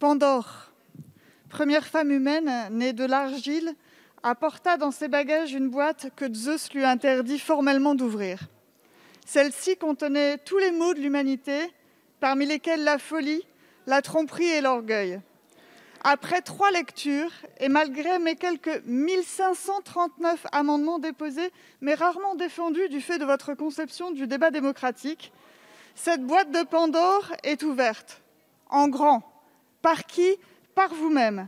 Pandore, première femme humaine née de l'argile, apporta dans ses bagages une boîte que Zeus lui interdit formellement d'ouvrir. Celle-ci contenait tous les maux de l'humanité, parmi lesquels la folie, la tromperie et l'orgueil. Après 3 lectures, et malgré mes quelques 1539 amendements déposés, mais rarement défendus du fait de votre conception du débat démocratique, cette boîte de Pandore est ouverte, en grand. Par qui? Par vous-même.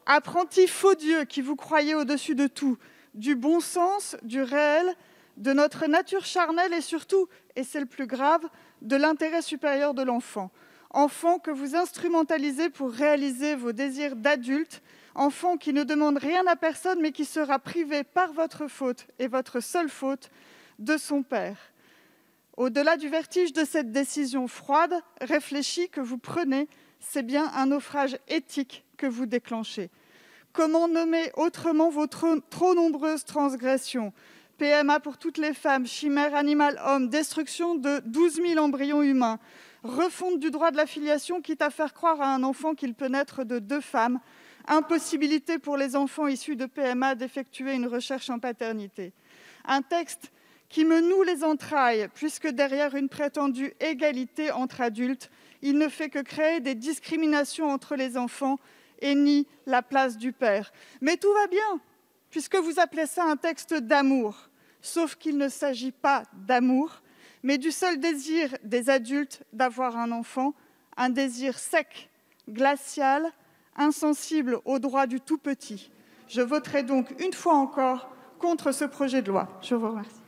Apprentis faux dieux qui vous croyez au-dessus de tout, du bon sens, du réel, de notre nature charnelle et surtout, et c'est le plus grave, de l'intérêt supérieur de l'enfant. Enfant que vous instrumentalisez pour réaliser vos désirs d'adulte, enfant qui ne demande rien à personne mais qui sera privé par votre faute et votre seule faute de son père. Au-delà du vertige de cette décision froide, réfléchie que vous prenez, c'est bien un naufrage éthique que vous déclenchez. Comment nommer autrement vos trop nombreuses transgressions? PMA pour toutes les femmes, chimère animal-homme, destruction de 12 000 embryons humains, refonte du droit de la filiation, quitte à faire croire à un enfant qu'il peut naître de 2 femmes, impossibilité pour les enfants issus de PMA d'effectuer une recherche en paternité. Un texte qui me noue les entrailles, puisque derrière une prétendue égalité entre adultes, il ne fait que créer des discriminations entre les enfants et nie la place du père. Mais tout va bien, puisque vous appelez ça un texte d'amour, sauf qu'il ne s'agit pas d'amour, mais du seul désir des adultes d'avoir un enfant, un désir sec, glacial, insensible aux droits du tout-petit. Je voterai donc une fois encore contre ce projet de loi. Je vous remercie.